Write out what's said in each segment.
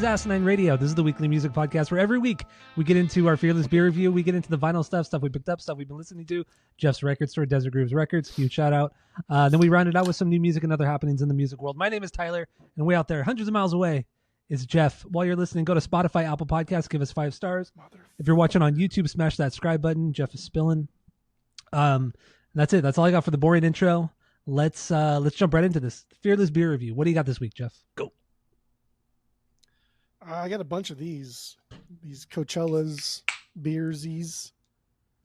Asinine Radio. This is the weekly music podcast where every week we get into our Fearless Beer Review. We get into the vinyl stuff we picked up, stuff we've been listening to. Jeff's record store, Desert Grooves Records. Huge shout out. Then we round it out with some new music and other happenings in the music world. My name is Tyler, and way out there, hundreds of miles away, is Jeff. While you're listening, go to Spotify, Apple Podcasts, give us 5 stars. If you're watching on YouTube, smash that subscribe button. Jeff is spilling. That's it. That's all I got for the boring intro. Let's jump right into this Fearless Beer Review. What do you got this week, Jeff? Go. I got a bunch of these Coachella's beersies.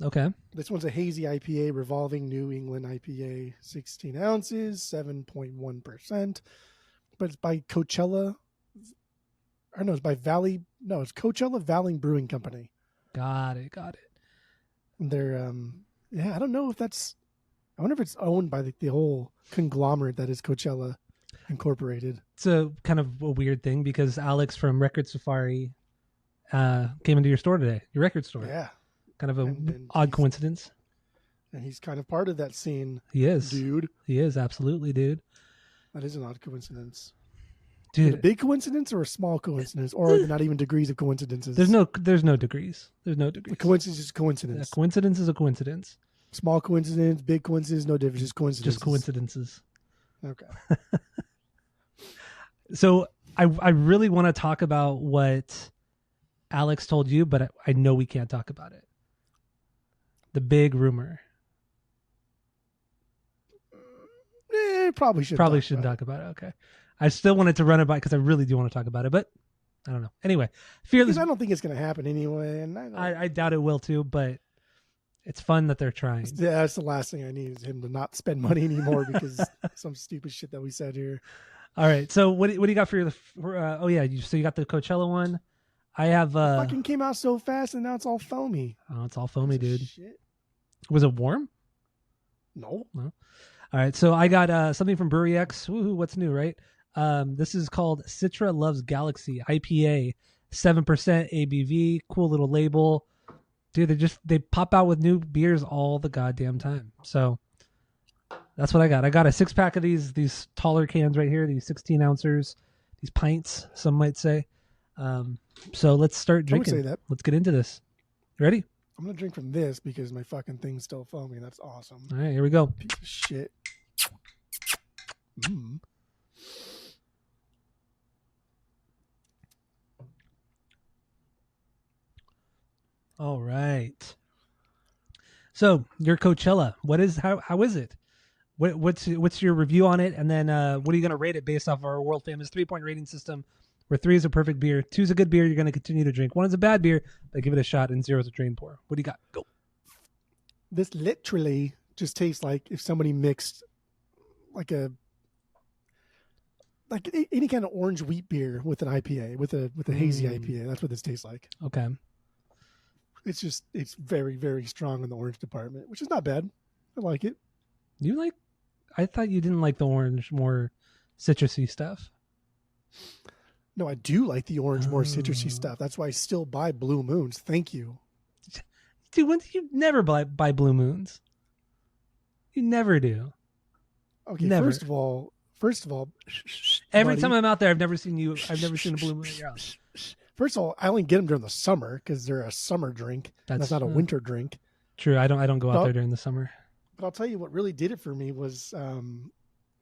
Okay. This one's a hazy IPA, Revolving New England IPA, 16 ounces, 7.1%. But it's by Coachella. Or no, it's by Valley. No, it's Coachella Valley Brewing Company. Got it. And they're, I don't know if that's, I wonder if it's owned by the whole conglomerate that is Coachella Incorporated. It's a kind of a weird thing because Alex from Record Safari came into your store today, your record store. Yeah. Kind of an odd coincidence. And he's kind of part of that scene. He is. Dude. He is, absolutely, dude. That is an odd coincidence. Dude. Is it a big coincidence or a small coincidence? Or are there not even degrees of coincidences? There's no degrees. There's no degrees. A coincidence is coincidence. Yeah, coincidence is a coincidence. Small coincidence, big coincidence, no difference. Just coincidences. Just coincidences. Okay. So I really want to talk about what Alex told you, but I know we can't talk about it. The big rumor. Probably shouldn't talk about it. Okay. I still wanted to run it by because I really do want to talk about it, but I don't know. Anyway, Fearless. I don't think it's going to happen anyway, and I doubt it will too. But it's fun that they're trying. Yeah, that's the last thing I need is him to not spend money anymore because some stupid shit that we said here. All right. So what do you got for your? So you got the Coachella one. I have. It fucking came out so fast, and now it's all foamy. Oh, it's all foamy, dude. Shit. Was it warm? No. All right. So I got something from Brewery X. Woohoo! What's new, right? This is called Citra Loves Galaxy IPA, 7% ABV. Cool little label, dude. They pop out with new beers all the goddamn time. So that's what I got. I got a 6-pack of these taller cans right here. These 16 ounces, these pints, some might say. So let's start drinking. I would say that. Let's get into this. You ready? I'm gonna drink from this because my fucking thing's still foamy. That's awesome. All right, here we go. Piece of shit. Mm. All right. So your Coachella, how is it? What's your review on it? And then what are you going to rate it based off our world famous 3-point rating system, where 3 is a perfect beer, 2 is a good beer you're going to continue to drink, 1 is a bad beer, but give it a shot, and 0 is a drain pour. What do you got? Go. This literally just tastes like if somebody mixed like any kind of orange wheat beer with an IPA, with a hazy IPA. That's what this tastes like. Okay. It's very, very strong in the orange department, which is not bad. I like it. I thought you didn't like the orange, more citrusy stuff. No, I do like the orange, more citrusy stuff. That's why I still buy Blue Moons. Thank you. Dude, you never buy Blue Moons. You never do. Okay, never. First of all, every buddy, time I'm out there, I've never seen a Blue Moon at your house. First of all, I only get them during the summer because they're a summer drink. That's not a winter drink. True. I don't go out there during the summer. But I'll tell you what really did it for me was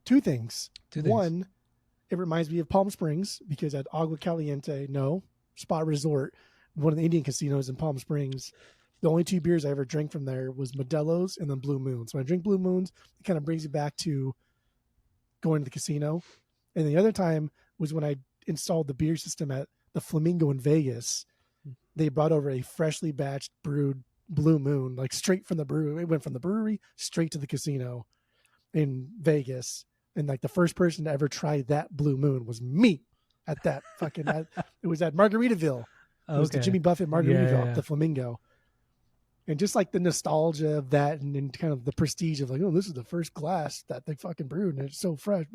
2 things. One, it reminds me of Palm Springs because at Agua Caliente, Spa Resort, one of the Indian casinos in Palm Springs, the only 2 beers I ever drank from there was Modelo's and then Blue Moons. When I drink Blue Moons, it kind of brings you back to going to the casino. And the other time was when I installed the beer system at the Flamingo in Vegas. They brought over a freshly batched brewed Blue Moon, like straight from the brewery. It went from the brewery straight to the casino in Vegas. And like the first person to ever try that Blue Moon was me at that fucking, it was at Margaritaville. It was the Jimmy Buffett Margaritaville at the Flamingo. And just like the nostalgia of that and kind of the prestige of like, oh, this is the first glass that they fucking brewed and it's so fresh.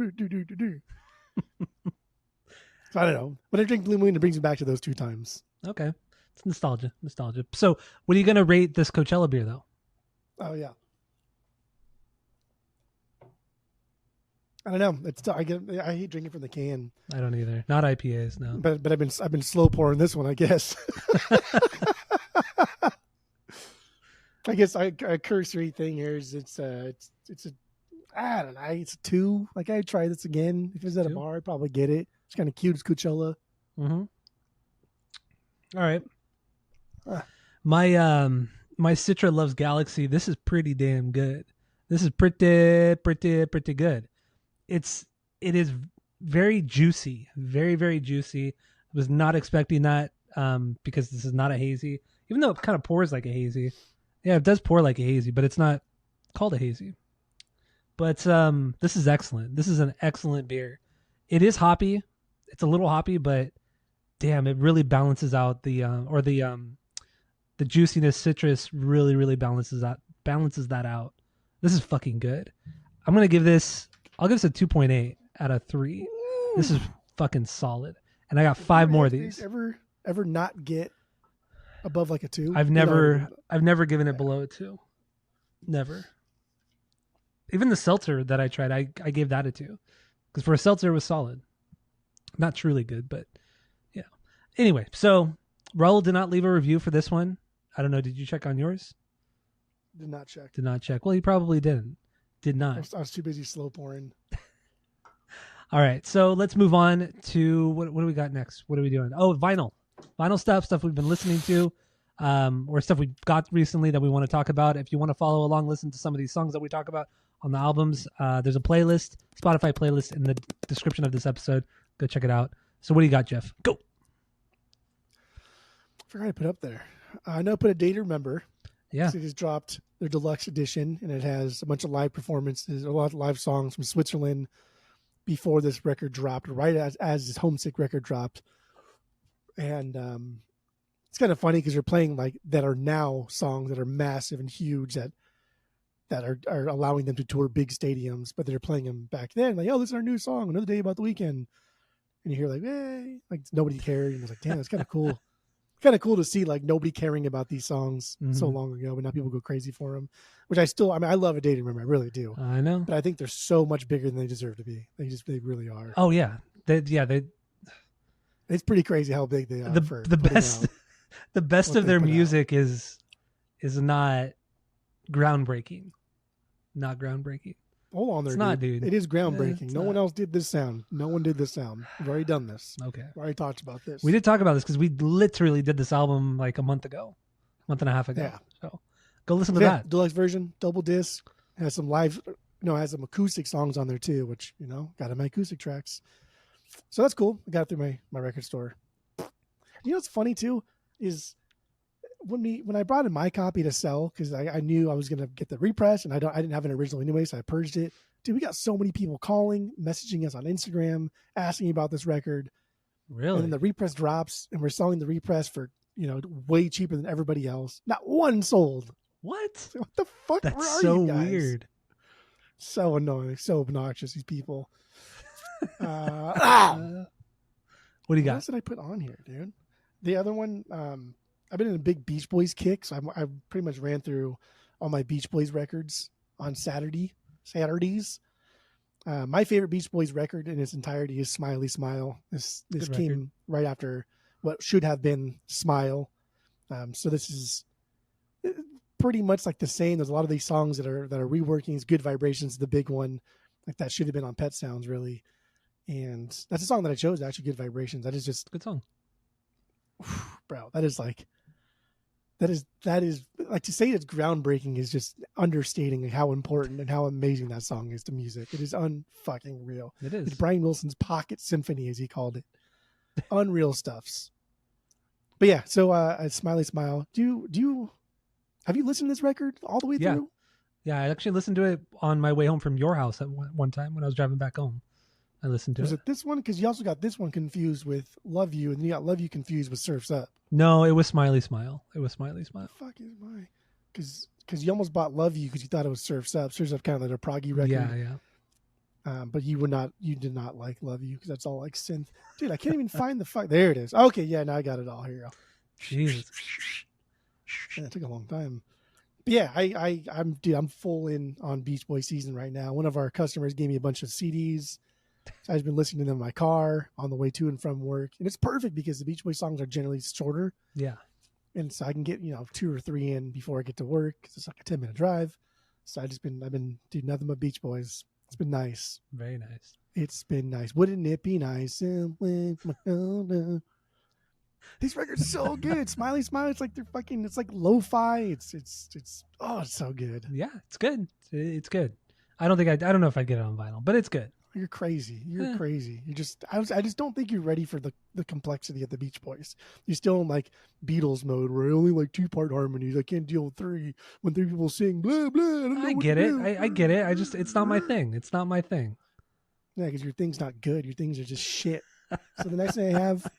So I don't know. When I drink Blue Moon, it brings me back to those 2 times. Okay. It's nostalgia. So what are you going to rate this Coachella beer, though? Oh, yeah. I don't know. I hate drinking from the can. I don't either. Not IPAs, no. But I've been slow pouring this one, I guess. I guess a cursory thing here is it's a I don't know, it's a 2. Like I'd try this again. If it was at a bar, I'd probably get it. It's kind of cute. It's Coachella. Mm-hmm. All right. My Citra Loves Galaxy. This is pretty damn good. This is pretty good. It is very juicy, very, very juicy. I was not expecting that because this is not a hazy, even though it kind of pours like a hazy. Yeah, it does pour like a hazy, but it's not called a hazy. But this is excellent. This is an excellent beer. It is hoppy. It's a little hoppy, but damn, it really balances out the juiciness. Citrus really, really balances that out. This is fucking good. I'll give this a 2.8 out of 3. Ooh. This is fucking solid. And I got 5 more of these. Ever not get above like a 2? I've never given it below a 2. Never. Even the seltzer that I tried, I gave that a 2. Because for a seltzer, it was solid. Not truly good, but yeah. Anyway, so Raul did not leave a review for this one. I don't know. Did you check on yours? Did not check. Did not check. Well, he probably didn't. Did not. I was too busy slow pouring. All right. So let's move on to what do we got next? What are we doing? Oh, vinyl stuff we've been listening to, or stuff we got recently that we want to talk about. If you want to follow along, listen to some of these songs that we talk about on the albums. There's a playlist, Spotify playlist in the description of this episode. Go check it out. So what do you got, Jeff? Go. I forgot to put up there. I know I put A Day to Remember. Yeah. So they just dropped their deluxe edition, and it has a bunch of live performances, a lot of live songs from Switzerland before this record dropped, right as this Homesick record dropped. And it's kind of funny because they're playing like that are now songs that are massive and huge that are allowing them to tour big stadiums, but they're playing them back then. Like, oh, this is our new song, Another Day About the Weekend. And you hear like, hey, like nobody cared. And I was like, damn, that's kind of cool. Kind of cool to see like nobody caring about these songs so long ago, but now people go crazy for them. Which I love A Day to Remember, I really do. I know, but I think they're so much bigger than they deserve to be. They really are. Oh yeah, they. It's pretty crazy how big they are. The best of their music is not groundbreaking. Not groundbreaking. Hold on there, it's not, dude. It is groundbreaking. No one else did this sound. No one did this sound. We've already done this. Okay. We already talked about this. We did talk about this because we literally did this album like a month and a half ago. Yeah. So go listen to that. Deluxe version, double disc, has some live, has some acoustic songs on there too, which, got in my acoustic tracks. So that's cool. I got it through my record store. You know what's funny too is when I brought in my copy to sell, because I knew I was gonna get the repress, and I didn't have an original anyway, so I purged it. Dude, we got so many people calling, messaging us on Instagram, asking about this record. Really? And then the repress drops, and we're selling the repress for way cheaper than everybody else. Not one sold. What? So what the fuck? That's Where are so you guys? Weird. So annoying. So obnoxious. These people. What do you got? What else did I put on here, dude? The other one, I've been in a big Beach Boys kick, so I pretty much ran through all my Beach Boys records on Saturdays. My favorite Beach Boys record in its entirety is Smiley Smile. This came right after what should have been Smile. So this is pretty much like the same. There's a lot of these songs that are reworkings. Good Vibrations, the big one, like that should have been on Pet Sounds, really. And that's a song that I chose, actually. Good Vibrations. That is just good song, bro. That is like to say it's groundbreaking is just understating how important and how amazing that song is to music. It is unfucking real. It is. It's Brian Wilson's pocket symphony, as he called it. Unreal stuffs. But yeah, so Smiley Smile. Have you listened to this record all the way through? Yeah, I actually listened to it on my way home from your house at one time when I was driving back home. I listened to it. Was it this one? Because you also got this one confused with Love You, and then you got Love You confused with Surf's Up. No, it was Smiley Smile. What the fuck is my? Because you almost bought Love You because you thought it was Surf's Up. Surf's Up kind of like a proggy record. Yeah. But you did not like Love You because that's all like synth. Dude, I can't even find the fuck. There it is. Okay, yeah, now I got it all here. Jesus. Man, it took a long time. But yeah, I'm full in on Beach Boy season right now. One of our customers gave me a bunch of CDs. So I've been listening to them in my car on the way to and from work, and it's perfect because the Beach Boy songs are generally shorter. Yeah. And so I can get 2 or 3 in before I get to work because it's like a 10-minute drive. So I've been doing nothing but Beach Boys. It's been nice. Very nice. It's been nice. Wouldn't it be nice? These records are so good. Smiley Smile. It's like they're fucking. It's like lo-fi. It's so good. Yeah, it's good. It's good. I don't know if I'd get it on vinyl, but it's good. You're crazy. You're crazy. I just don't think you're ready for the complexity of the Beach Boys. You're still in like Beatles mode where I only like 2-part harmonies. I can't deal with 3 when 3 people sing blah blah. I get it. I get it. It's not my thing. It's not my thing. Yeah, because your thing's not good. Your things are just shit. So the next thing I have.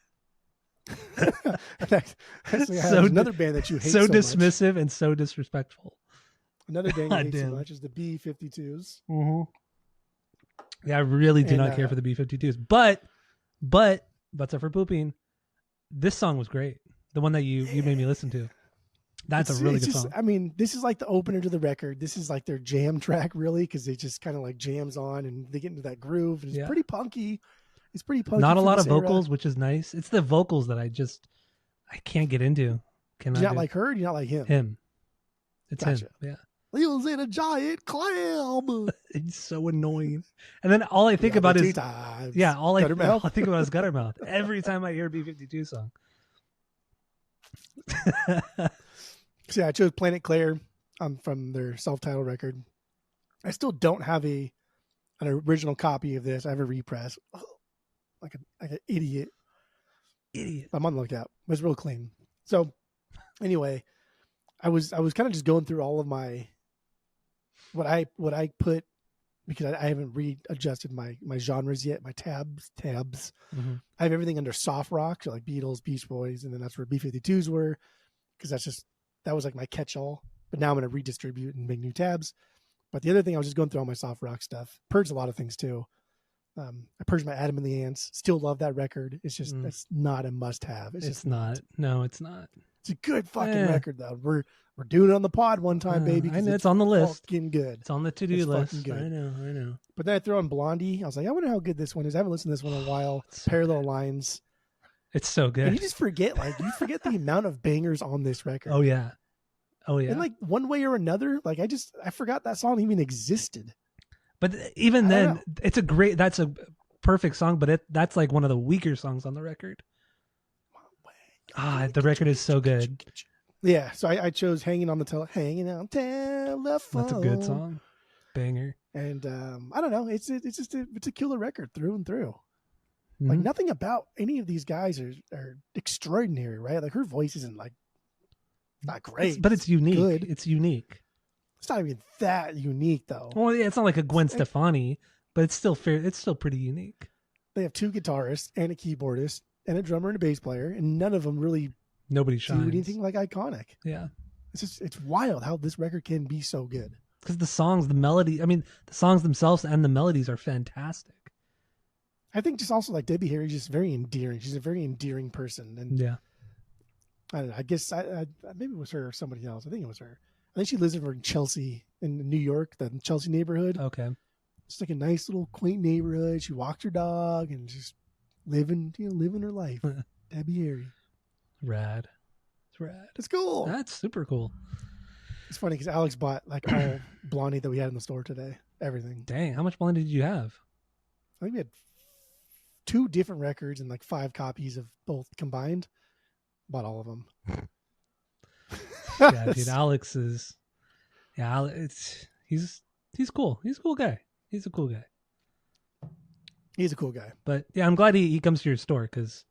Another band that you hate so much. dismissive and so disrespectful. Another band you hate so much is the B-52s. Mm-hmm. Yeah, I really do not care for the B-52s, but butts up for pooping. This song was great. The one that you made me listen to. That's a really good song. I mean, this is like the opener to the record. This is like their jam track, really, because they just kind of like jams on and they get into that groove. And it's pretty punky. It's pretty punky. Not a lot of vocals, which is nice. It's the vocals that I can't get into. Do you not like her? Or do you not like him? Him. It's him. Yeah. He was in a giant clam. He's so annoying. And then all I think about is all I think about is Guttermouth every time I hear a B-52 song. So yeah, I chose Planet Claire from their self-titled record. I still don't have an original copy of this. I have a repress. Oh, like an idiot. I'm on the lookout. It was real clean. So anyway, I was kind of just going through all of my what I put, because I haven't readjusted my genres yet, my tabs. Mm-hmm. I have everything under soft rock, so like Beatles, Beach Boys, and then that's where B-52s were, because that was like my catch-all. But now I'm going to redistribute and make new tabs. But the other thing, I was just going through all my soft rock stuff. Purged a lot of things too. I purged my Adam and the Ants. Still love that record. It's just that's not a must-have. It's not. No, it's not. It's a good fucking record though. We're doing it on the pod one time, baby. I know it's on the list. Fucking good. It's on the to-do list. Good. I know. But then I throw on Blondie. I was like, I wonder how good this one is. I haven't listened to this one in a while. So Parallel Lines. It's so good. And you just forget, the amount of bangers on this record. Oh yeah. And like one way or another, like I forgot that song even existed. But even then, that's a perfect song, but that's like one of the weaker songs on the record. The record is so good. Yeah, so I chose Hanging on Telephone. That's a good song. Banger. And I don't know, it's a killer record through and through. Mm-hmm. Like nothing about any of these guys are extraordinary, right? Like her voice isn't like not great, but it's unique. Good. It's unique. It's not even that unique though. Well, yeah, it's not like a Gwen Stefani, but it's still fair. It's still pretty unique. They have 2 guitarists and a keyboardist and a drummer and a bass player, and none of them really shines. Do anything like iconic. Yeah, it's wild how this record can be so good. Because the songs, the melody, the songs themselves and the melodies are fantastic. I think just also like Debbie Harry's just very endearing. She's a very endearing person, and yeah, I don't know. I guess maybe it was her or somebody else. I think it was her. I think she lives over in Chelsea, in New York, the Chelsea neighborhood. Okay, it's like a nice little quaint neighborhood. She walks her dog and just living her life. Debbie Harry, rad. It's rad. It's cool. That's super cool. It's funny because Alex bought like all Blondie that we had in the store today. Everything. Dang, how much Blondie did you have? I think we had 2 different records and like 5 copies of both combined. Bought all of them. Yeah, dude, Alex is. Yeah, he's cool. He's a cool guy. He's a cool guy. He's a cool guy. But yeah, I'm glad he comes to your store because,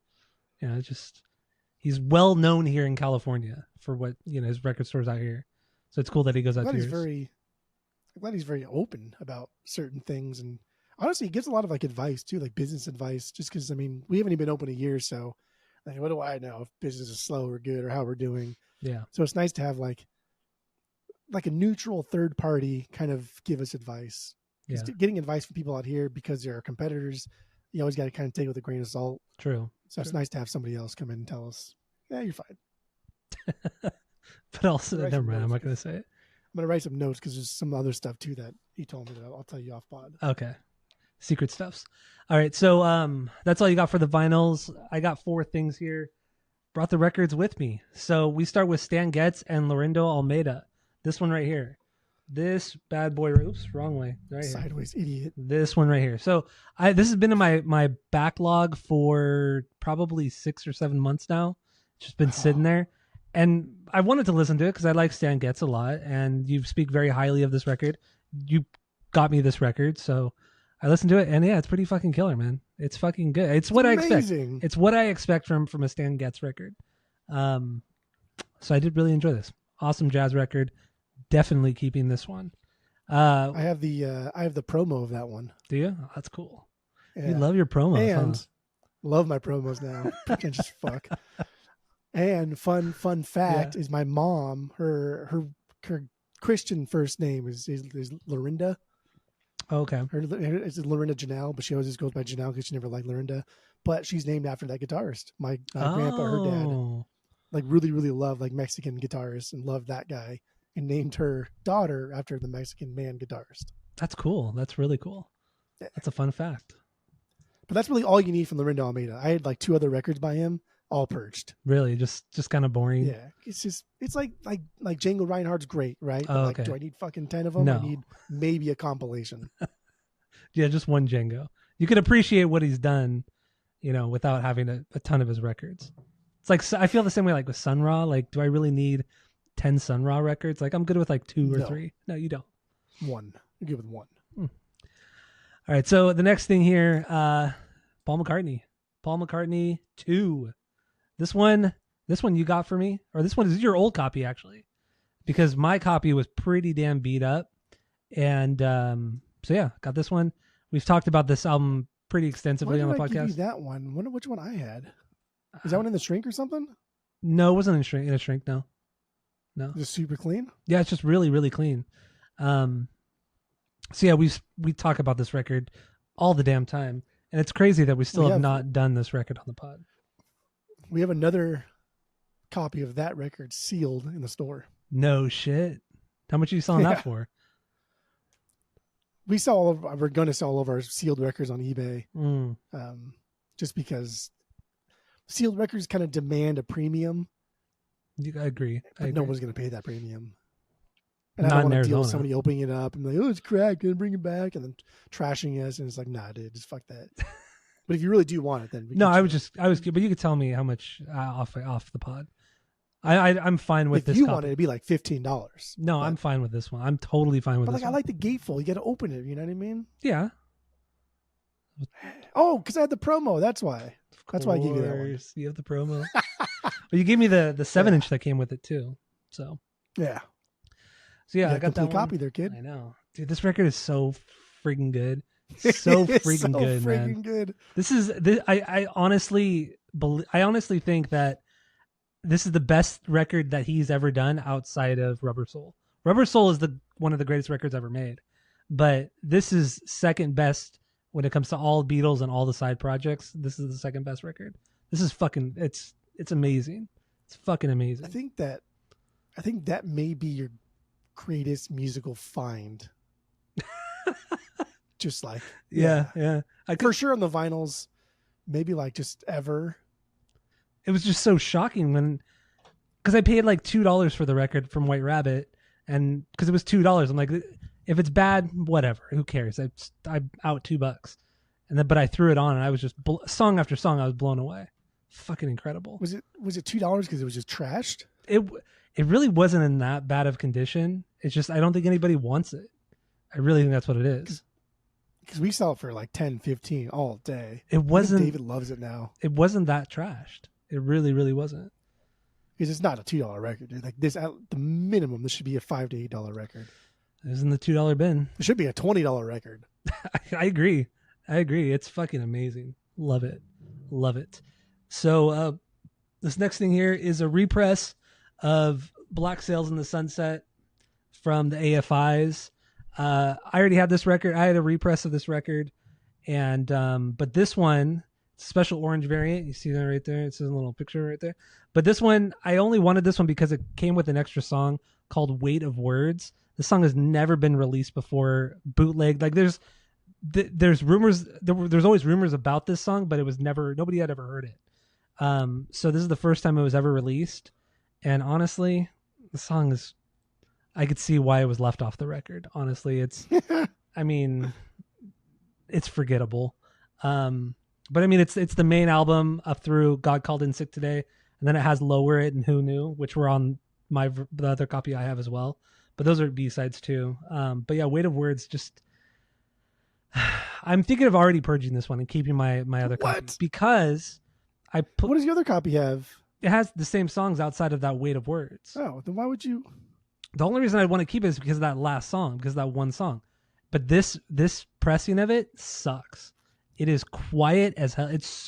he's well known here in California for what his record stores out here. So it's cool that he goes out to yours. I'm glad he's very open about certain things, and honestly, he gives a lot of like advice too, like business advice. Just because we haven't even been open a year, so like, what do I know if business is slow or good or how we're doing? Yeah. So it's nice to have like a neutral third party kind of give us advice. Yeah. Getting advice from people out here because they're our competitors, you always got to kind of take it with a grain of salt. True. So it's nice to have somebody else come in and tell us, yeah, you're fine. But also, never mind. I'm not going to say it. gonna write some notes because there's some other stuff too that he told me that I'll tell you off pod. Okay. Secret stuffs. All right. So that's all you got for the vinyls. I got 4 things here. Brought the records with me. So we start with Stan Getz and Lorindo Almeida. This one right here. This bad boy. Oops, wrong way. Right here. Sideways idiot. This one right here. So this has been in my backlog for probably 6 or 7 months now. It's just been sitting there. And I wanted to listen to it because I like Stan Getz a lot. And you speak very highly of this record. You got me this record. So I listened to it. And yeah, it's pretty fucking killer, man. It's fucking good. It's what amazing. I expect. It's what I expect from a Stan Getz record. So I did really enjoy this. Awesome jazz record. Definitely keeping this one. I have the promo of that one. Do you? Oh, that's cool. Yeah. You love your promos, and love my promos now. Pretentious fuck. And fun fact is my mom, her Christian first name is Lorinda. Oh, okay. It's Lorinda Janelle, but she always just goes by Janelle because she never liked Lorinda. But she's named after that guitarist. My grandpa, her dad, like really, really loved like Mexican guitarists and loved that guy and named her daughter after the Mexican man guitarist. That's cool. That's really cool. That's a fun fact. But that's really all you need from Lorindo Almeida. I had like 2 other records by him, all purged. Really? Just kind of boring? Yeah. It's like Django Reinhardt's great, right? Oh, but okay. Do I need fucking 10 of them? No. I need maybe a compilation. Yeah, just one Django. You could appreciate what he's done, without having a ton of his records. It's like, I feel the same way like with Sun Ra. Like, do I really need 10 Sun Ra records? Like, I'm good with like 2 or 3. No, you don't. 1. You're good with 1. All right. So the next thing here, Paul McCartney 2. This one you got for me, or this one is your old copy actually, because my copy was pretty damn beat up. And so yeah, got this one. We've talked about this album pretty extensively on the podcast. Give you that one. I wonder which one I had. Is that one in the shrink or something? No, it wasn't in a shrink. No. Just super clean. Yeah, it's just really, really clean. So yeah, we talk about this record all the damn time, and it's crazy that we still have not done this record on the pod. We have another copy of that record sealed in the store. No shit. How much are you selling that for? We're going to sell all of our sealed records on eBay. Just because sealed records kind of demand a premium. I agree. But no one's going to pay that premium. And I don't want to deal with somebody opening it up and like, oh, it's cracked, gonna bring it back, and then trashing us, and it's like, nah, dude, just fuck that. But if you really do want it, then I was, but you could tell me how much off the pod. I'm fine with this. If you want it, it'd be like $15. No, I'm fine with this one. I'm totally fine with this. But like, I like the gatefold. You got to open it. You know what I mean? Yeah. Oh, because I had the promo. That's why. That's why I gave you that one. You have the promo. But you gave me the 7-inch that came with it too. So yeah. So yeah, I got that copy there, kid. I know, dude. This record is so freaking good. So freaking good, man. Good. This is this. I honestly think that this is the best record that he's ever done outside of Rubber Soul. Rubber Soul is one of the greatest records ever made, but this is second best when it comes to all Beatles and all the side projects. This is the second best record. This is fucking. It's amazing. It's fucking amazing. I think that may be your greatest musical find. Just like yeah. For sure on the vinyls, maybe like just ever. It was just so shocking because I paid like $2 for the record from White Rabbit, and because it was $2, I'm like, if it's bad, whatever, who cares? I'm out $2, and then but I threw it on, and I was just song after song, I was blown away. Fucking incredible. Was it $2 because it was just trashed? It really wasn't in that bad of condition. It's just I don't think anybody wants it. I really think that's what it is. Because we sell it for like 10, 15 all day. It wasn't. David loves it now. It wasn't that trashed. It really, really wasn't. Because it's not a $2 record, dude. Like this, at the minimum, this should be a $5 to $8 record. It was in the $2 bin. It should be a $20 record. I agree. It's fucking amazing. Love it. So this next thing here is a repress of Black Sails in the Sunset from the AFIs. I already had this record. I had a repress of this record, and but this one, special orange variant. You see that right there? It's a little picture right there. But this one, I only wanted this one because it came with an extra song called "Weight of Words" The song has never been released before, bootleg. Like there's rumors. There's always rumors about this song, but it was never. Nobody had ever heard it. So this is the first time it was ever released, and honestly, the song is. I could see why it was left off the record. Honestly, it's. I mean, it's forgettable. But I mean, it's the main album up through God Called In Sick Today, and then it has Lower It and Who Knew, which were on the other copy I have as well. But those are B-sides too. But yeah, Weight of Words. Just, I'm thinking of already purging this one and keeping my other copy because I put. What does the other copy have? It has the same songs outside of that Weight of Words. Oh, then why would you? The only reason I want to keep it is because of that last song, because of that one song. But this pressing of it sucks. It is quiet as hell. It's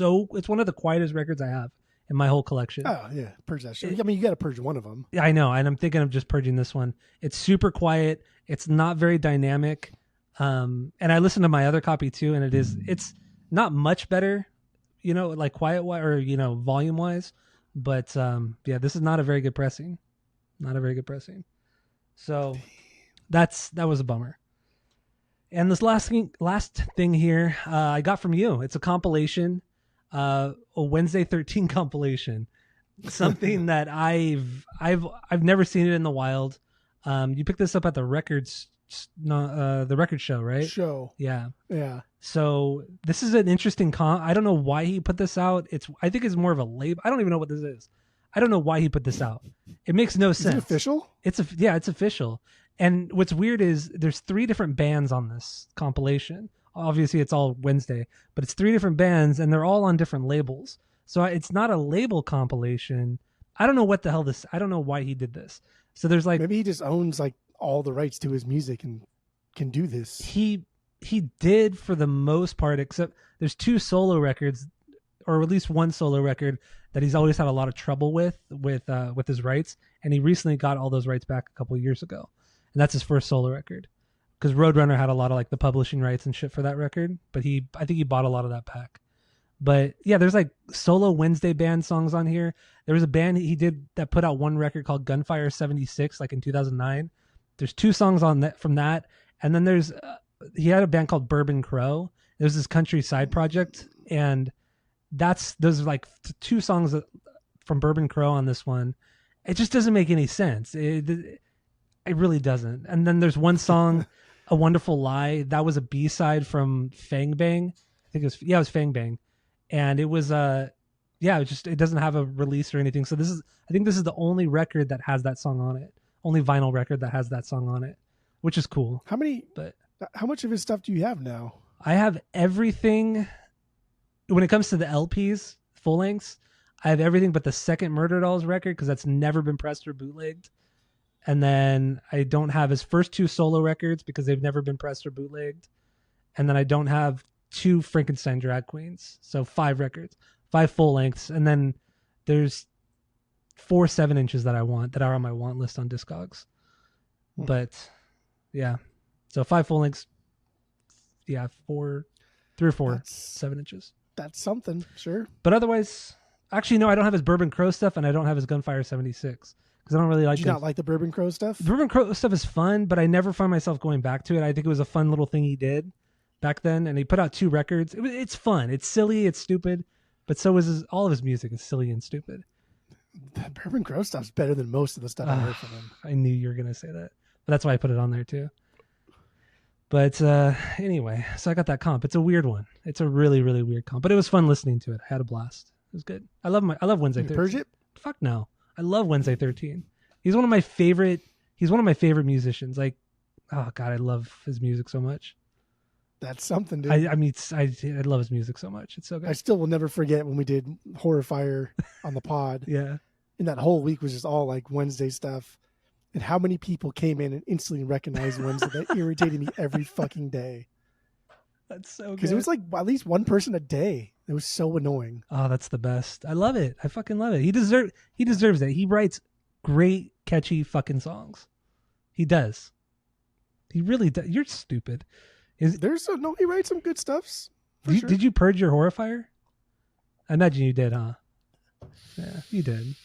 one of the quietest records I have in my whole collection. Oh yeah, purge that shit. I mean, you got to purge one of them. Yeah, I know, and I'm thinking of just purging this one. It's super quiet. It's not very dynamic. And I listened to my other copy too, and it's not much better, like quiet or volume wise. But yeah, this is not a very good pressing. Not a very good pressing. So that was a bummer. And this last thing here, I got from you. It's a compilation, a Wednesday 13 compilation, something that I've never seen it in the wild. You picked this up at the record show, right? Show. Yeah. Yeah. So this is an interesting I don't know why he put this out. I think it's more of a label. I don't even know what this is. I don't know why he put this out. It makes no sense. Is it official? It's official. And what's weird is there's 3 different bands on this compilation. Obviously, it's all Wednesday, but it's 3 different bands, and they're all on different labels. So it's not a label compilation. I don't know what the hell I don't know why he did this. So there's like maybe he just owns like all the rights to his music and can do this. He did for the most part, except there's 2 solo records, or at least 1 solo record that he's always had a lot of trouble with his rights, and he recently got all those rights back a couple of years ago. And that's his first solo record, because Roadrunner had a lot of like the publishing rights and shit for that record, but I think he bought a lot of that back. But yeah, there's like solo Wednesday band songs on here. There was a band he did that put out one record called Gunfire 76, like in 2009. There's 2 songs on that from that, and then there's he had a band called Bourbon Crow. There's this country side project, and those are like 2 songs from Bourbon Crow on this one. It just doesn't make any sense. It really doesn't. And then there's one song, A Wonderful Lie. That was a B-side from Fang Bang. I think it was Fang Bang. And it was it doesn't have a release or anything. So I think this is the only record that has that song on it. Only vinyl record that has that song on it, which is cool. How much of his stuff do you have now? I have everything. When it comes to the LPs, full lengths, I have everything but the second Murder Dolls record, because that's never been pressed or bootlegged. And then I don't have his first 2 solo records because they've never been pressed or bootlegged. And then I don't have 2 Frankenstein Drag Queens. So 5 records, 5 full lengths. And then there's 4 7-inches that I want, that are on my want list on Discogs. But yeah, so 5 full lengths. Yeah, 3 or 4 7-inches. That's something, sure. But otherwise, actually, no, I don't have his Bourbon Crow stuff, and I don't have his Gunfire 76. Because I don't really like it. Do you not like the Bourbon Crow stuff? The Bourbon Crow stuff is fun, but I never find myself going back to it. I think it was a fun little thing he did back then, and he put out 2 records. It's fun. It's silly. It's stupid. But so is all of his music is silly and stupid. The Bourbon Crow stuff's better than most of the stuff I heard from him. I knew you were going to say that. But that's why I put it on there, too. But anyway, so I got that comp. It's a weird one. It's a really, really weird comp. But it was fun listening to it. I had a blast. It was good. I love Wednesday 13. Purge it? Fuck no. I love Wednesday 13. He's one of my favorite musicians. Like, oh God, I love his music so much. That's something, dude. I love his music so much. It's so good. I still will never forget when we did Horror Fire on the pod. Yeah. And that whole week was just all like Wednesday stuff. And how many people came in and instantly recognized Wednesday. That irritated me every fucking day. That's so good. Because it was like at least one person a day. It was so annoying. Oh, that's the best. I love it. I fucking love it. He deserves it. He writes great, catchy fucking songs. He does. He really does. You're stupid. He writes some good stuffs. Did you purge your Horror Fire? I imagine you did, huh? Yeah, you did.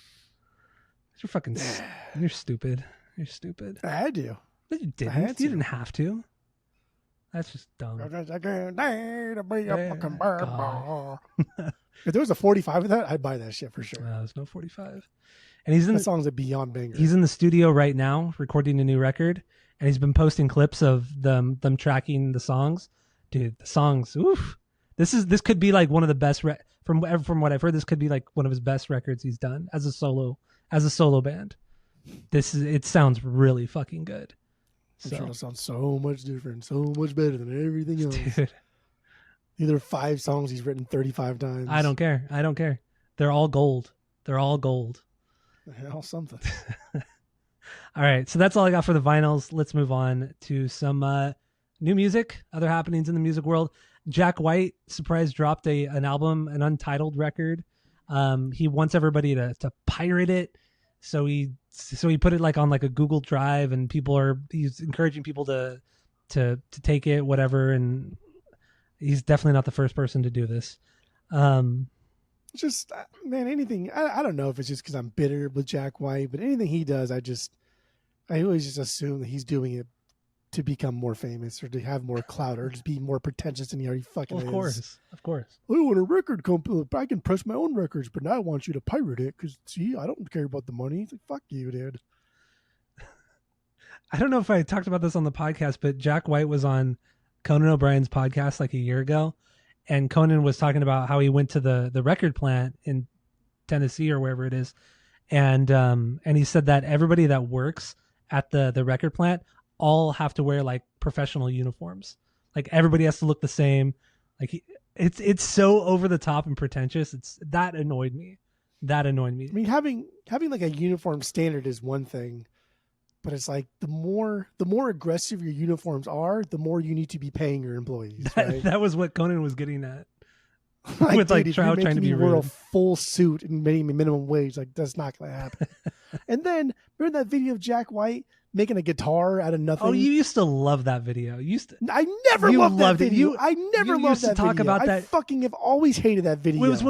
You're fucking. You're stupid. You're stupid. I do. But you didn't. You didn't have to. That's just dumb. If there was a 45 of that, I'd buy that shit for sure. There's no 45. And he's in that song's a beyond banger. He's in the studio right now recording a new record, and he's been posting clips of them tracking the songs. Dude, the songs, oof. This could be like one of the best from what I've heard. This could be like one of his best records he's done as a solo band. It sounds really fucking good. I'm sure it'll sound so much different, so much better than everything else. Dude. Either 5 songs he's written 35 times. I don't care. They're all gold. Hell, something. All right, so that's all I got for the vinyls. Let's move on to some new music, other happenings in the music world. Jack White surprise dropped an album, an untitled record. He wants everybody to pirate it, so he put it like on like a Google Drive, and he's encouraging people to take it, whatever. And he's definitely not the first person to do this. Just, man, anything. I don't know if it's just because I'm bitter with Jack White, but anything he does, I always just assume that he's doing it to become more famous or to have more clout or just be more pretentious than he already fucking is. Of course. I want a record company. I can press my own records, but now I want you to pirate it because, see, I don't care about the money. It's like, fuck you, dude. I don't know if I talked about this on the podcast, but Jack White was on Conan O'Brien's podcast like a year ago, and Conan was talking about how he went to the record plant in Tennessee or wherever it is, and he said that everybody that works at the record plant all have to wear like professional uniforms. Like everybody has to look the same. Like it's so over the top and pretentious. That annoyed me. I mean, having like a uniform standard is one thing, but it's like the more aggressive your uniforms are, the more you need to be paying your employees. Right? That was what Conan was getting at. Like, with dude, like trying to be rude. Wear a full suit and paying me minimum wage, like that's not gonna happen. And then remember that video of Jack White making a guitar out of nothing? Oh, you used to love that video. I never loved that video. I never loved that talk video. About that. I fucking have always hated that video. It was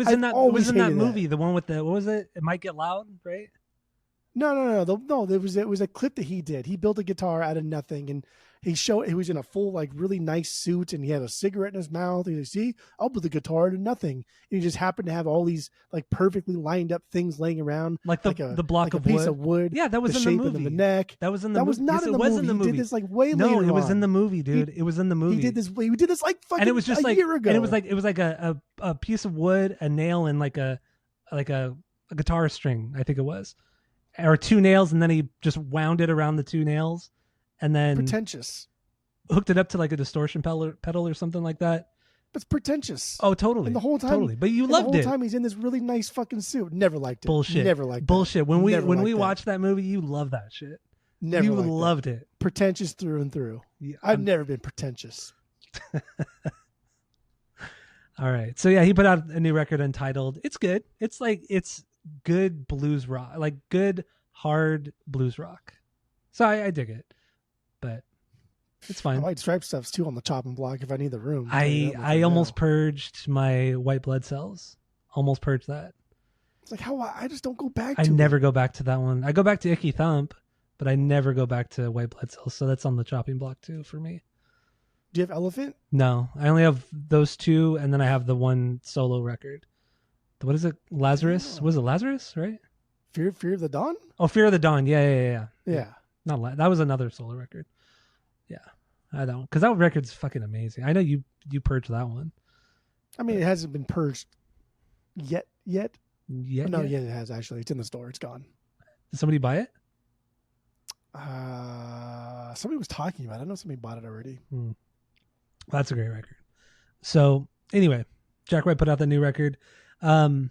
in that movie, the one with the, what was it? It Might Get Loud, right? No. It was a clip that he did. He built a guitar out of nothing, and he was in a full, like, really nice suit, and he had a cigarette in his mouth. And he said, "See, I'll build a guitar out of nothing." And he just happened to have all these like perfectly lined up things laying around, like the block of piece of wood. Yeah, that was in the movie. Of the neck. That was in the. That was not in the movie. He did this like way later. No, it was in the movie, dude. It was in the movie. He did this like fucking. And it was just a year ago. And it was like a piece of wood, a nail, and like a guitar string. I think it was. Or 2 nails, and then he just wound it around the 2 nails, and then pretentious. Hooked it up to like a distortion pedal or something like that. It's pretentious. Oh, totally. And the whole time, totally. But you loved it. The whole time he's in this really nice fucking suit. Never liked it. Bullshit. Never liked bullshit. That. When we watched that movie, you loved that shit. Never. You loved it. Pretentious through and through. Yeah, I've never been pretentious. All right. So yeah, he put out a new record entitled. It's good. It's good blues rock, like good hard blues rock. So I dig it, but it's fine. White Stripe stuff's too on the chopping block if I need the room. I almost purged my white blood cells. Almost purged that. It's like how I just don't go back to I never go back to that one. I go back to Icky Thump, but I never go back to white blood cells. So that's on the chopping block too for me. Do you have Elephant? No, I only have those 2, and then I have the one solo record. What is it? Lazarus? Oh. Was it Lazarus, right? Fear of the Dawn? Oh, Fear of the Dawn. Yeah. Yeah. That was another solo record. Yeah. I don't, because that record's fucking amazing. I know you purged that one. I mean, it hasn't been purged yet. Yeah. No, yeah, it has actually. It's in the store. It's gone. Did somebody buy it? Somebody was talking about it. I know somebody bought it already. That's a great record. So anyway, Jack White put out the new record. And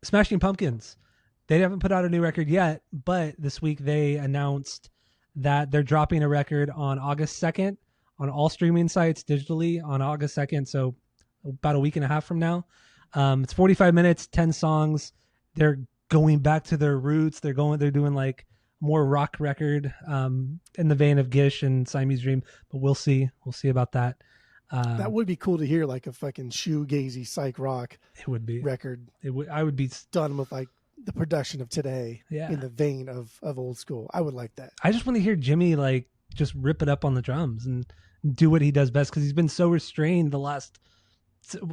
Smashing Pumpkins, they haven't put out a new record yet, but this week they announced that they're dropping a record on August 2nd on all streaming sites digitally on August 2nd. So about a week and a half from now. It's 45 minutes, 10 songs. They're going back to their roots. They're doing like more rock record, in the vein of Gish and Siamese Dream, but we'll see about that. That would be cool to hear, like a fucking shoegazy psych rock. It would be record. I would be done with like the production of today in the vein of old school. I would like that. I just want to hear Jimmy like just rip it up on the drums and do what he does best, because he's been so restrained the last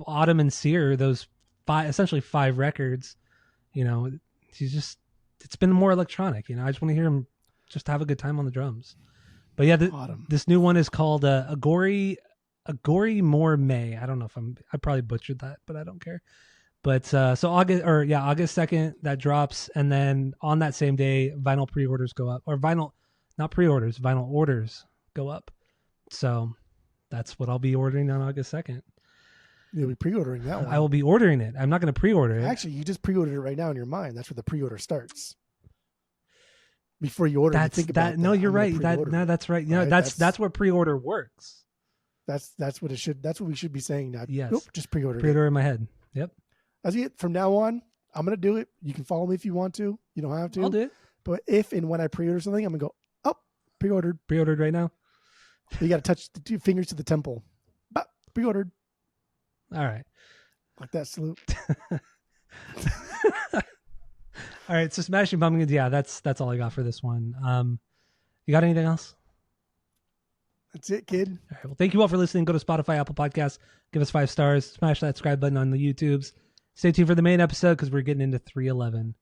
Autumn and Sear, those essentially 5 records. You know, it's been more electronic. You know, I just want to hear him just have a good time on the drums. But yeah, this new one is called Agori More May. I don't know if I probably butchered that, but I don't care. But so August 2nd that drops, and then on that same day, vinyl pre-orders go up, or vinyl orders go up. So that's what I'll be ordering on August 2nd. You'll be pre-ordering that one. I will be ordering it. I'm not going to pre-order it. Actually, you just pre-ordered it right now in your mind. That's where the pre-order starts. Before you order, you think about that. No, you're right. That's right. You know, that's where pre-order works. That's what it should. That's what we should be saying now. Yes. Nope, just pre-order. Pre-order in my head. Yep. That's it. From now on, I'm gonna do it. You can follow me if you want to. You don't have to. I'll do it. But if and when I pre-order something, I'm gonna go, oh, pre-ordered. Pre-ordered right now. You got to touch the 2 fingers to the temple. Pre-ordered. All right. Like that salute. All right. So Smashing Pumpkins. Yeah, that's all I got for this one. You got anything else? That's it, kid. All right. Well, thank you all for listening. Go to Spotify, Apple Podcasts, give us 5 stars, smash that subscribe button on the YouTubes. Stay tuned for the main episode because we're getting into 311 and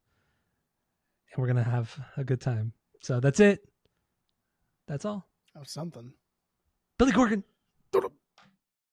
we're going to have a good time. So that's it. That's all. That was something. Billy Corgan.